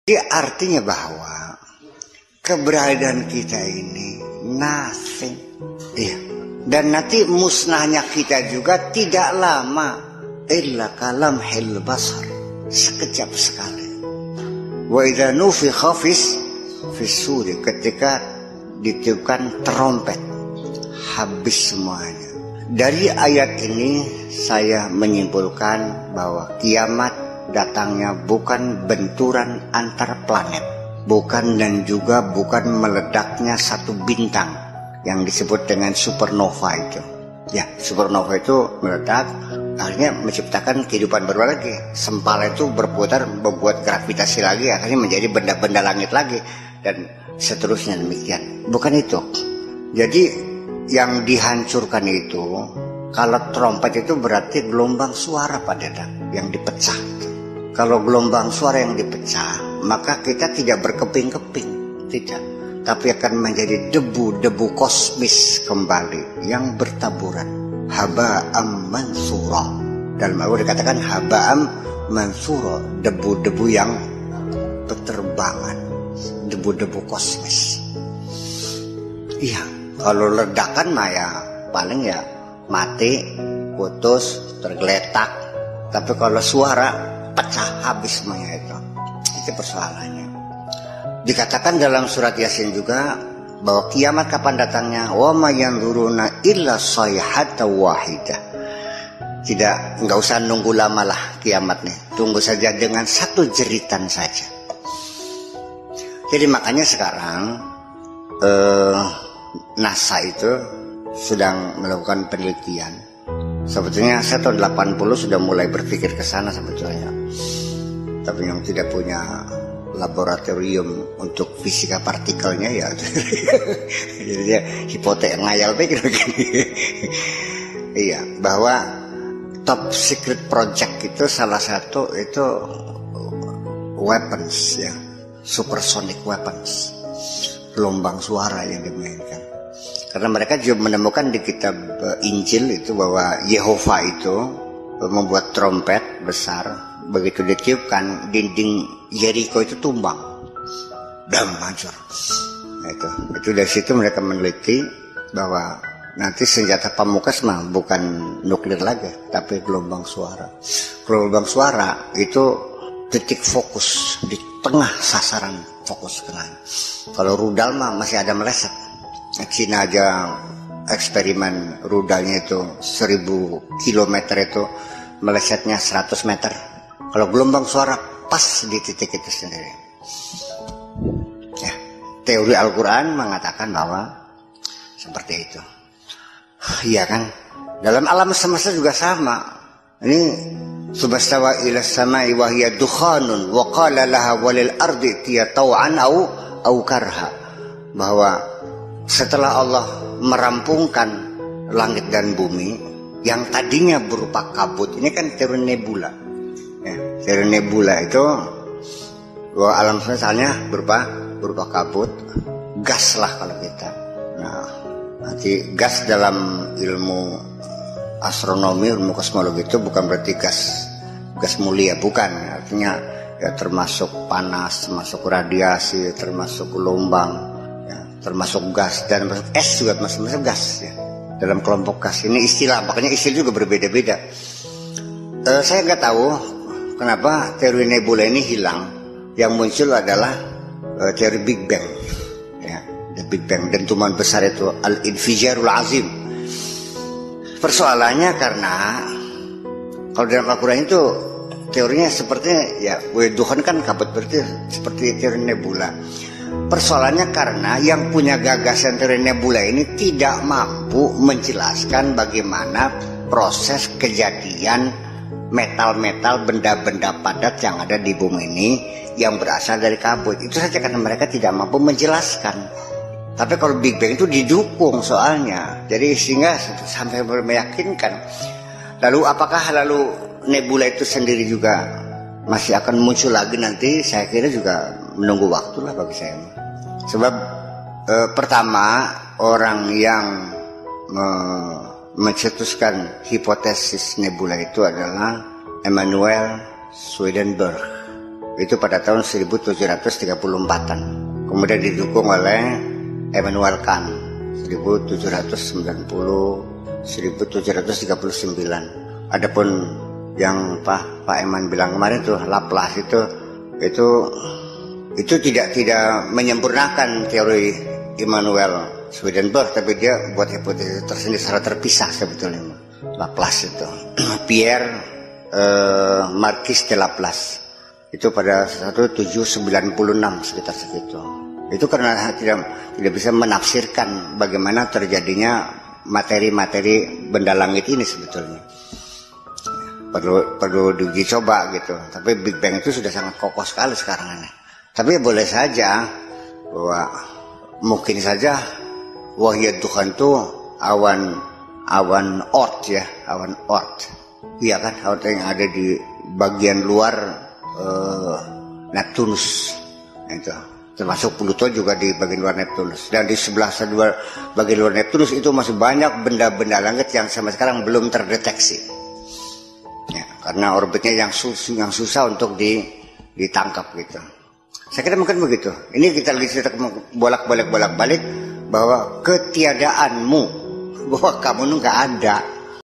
Jadi artinya bahwa keberadaan kita ini nothing, ya. Dan nanti musnahnya kita juga tidak lama, illa kalamhil basar, sekejap sekali. Wa idza nufikha fis-suri, ketika ditiupkan trompet, habis semuanya. Dari ayat ini saya menyimpulkan bahwa kiamat datangnya bukan benturan antar planet, bukan dan juga bukan meledaknya satu bintang yang disebut dengan supernova itu. Ya, supernova itu meledak, akhirnya menciptakan kehidupan baru lagi. Sempal itu berputar, membuat gravitasi lagi, akhirnya menjadi benda-benda langit lagi, dan seterusnya demikian. Bukan itu. Jadi yang dihancurkan itu, kalau trompet itu berarti gelombang suara Pak Dadang yang dipecah. Kalau gelombang suara yang dipecah, maka kita tidak berkeping-keping, tidak, tapi akan menjadi debu-debu kosmis kembali yang bertaburan. Haba'am mansura. Dalam Al-Quran dikatakan haba'am mansura, debu-debu yang berterbangan, debu-debu kosmis. Iya, kalau ledakan mah ya paling ya mati, putus, tergeletak. Tapi kalau suara pecah habis semuanya itu persoalannya. Dikatakan dalam surat Yasin juga bahwa kiamat kapan datangnya, wa ma yanzuruna illa sayhatan wahidah. Nggak usah nunggu lama lah kiamat nih, tunggu saja dengan satu jeritan saja. Jadi makanya sekarang NASA itu sedang melakukan penelitian. Sebetulnya saya tahun 80 sudah mulai berpikir ke sana sebetulnya. Tapi yang tidak punya laboratorium untuk fisika partikelnya ya jadi dia hipotek ngayal pikir begini. Iya, bahwa top secret project itu salah satu itu weapons ya, supersonic weapons, gelombang suara yang dimainkan. Karena mereka juga menemukan di kitab Injil itu bahwa Yehova itu membuat trompet besar, begitu ditiupkan dinding Jericho itu tumbang, dam hancur. Nah, itu dari situ mereka meneliti bahwa nanti senjata pamungkas mah bukan nuklir lagi, tapi gelombang suara. Gelombang suara itu titik fokus di tengah sasaran fokus kena. Kalau rudal mah masih ada meleset. Cina aja eksperimen rudalnya itu 1000 km itu melesetnya 100 meter. Kalau gelombang suara pas di titik itu sendiri. Ya, teori Al-Quran mengatakan bahwa seperti itu. Iya kan? Dalam alam semesta juga sama. Ini subhastawa ila samai wa hiya dukhanun wa qala laha walil ardi tiya taw'an au karha. Bahwa setelah Allah merampungkan langit dan bumi yang tadinya berupa kabut, ini kan teori nebula ya, teori nebula itu bahwa alam semesternya berupa kabut, gas lah kalau kita. Nah, nanti gas dalam ilmu astronomi, ilmu kosmologi itu bukan berarti gas mulia, bukan. Artinya ya termasuk panas, termasuk radiasi, termasuk gelombang, termasuk gas, dan termasuk es juga masuk gas ya, dalam kelompok gas. Ini istilah, makanya istilah juga berbeda-beda. Saya nggak tahu kenapa teori nebula ini hilang. Yang muncul adalah teori Big Bang ya, the Big Bang, dentuman besar itu, al-infijarul azim. Persoalannya karena kalau dalam Al-Quran itu teorinya sepertinya ya, Tuhan kan kabut, berarti seperti teori nebula. Persoalannya karena yang punya gagasan teori nebula ini tidak mampu menjelaskan bagaimana proses kejadian metal-metal, benda-benda padat yang ada di bumi ini yang berasal dari kabut. Itu saja karena mereka tidak mampu menjelaskan. Tapi kalau Big Bang itu didukung soalnya, jadi sehingga sampai meyakinkan. Lalu apakah nebula itu sendiri juga masih akan muncul lagi nanti? Saya kira juga menunggu waktu lah bagi saya. Sebab pertama orang yang mencetuskan hipotesis nebula itu adalah Emanuel Swedenborg itu pada tahun 1734-an. Kemudian didukung oleh Immanuel Kant 1790-1739. Adapun yang Pak Eman bilang kemarin tuh Laplace itu tidak menyempurnakan teori Immanuel Swedenborg, tapi dia buat hipotesis tersendiri secara terpisah sebetulnya. Laplace itu Pierre Marquis de Laplace itu pada 1796 sekitar segitu. Itu karena tidak bisa menafsirkan bagaimana terjadinya materi-materi benda langit ini sebetulnya. Perlu diuji coba gitu. Tapi Big Bang itu sudah sangat kokoh sekali sekarang ini. Tapi boleh saja bahwa mungkin saja wahyu Tuhan itu awan Oort ya, awan Oort. Iya kan, awan yang ada di bagian luar Neptunus itu. Termasuk Pluto juga di bagian luar Neptunus. Dan di sebelah bagian luar Neptunus itu masih banyak benda-benda langit yang sampai sekarang belum terdeteksi. Ya, karena orbitnya yang susah untuk ditangkap gitu. Saya kira mungkin begitu. Ini kita bolak-balik bahwa ketiadaanmu, bahwa kamu itu nggak ada.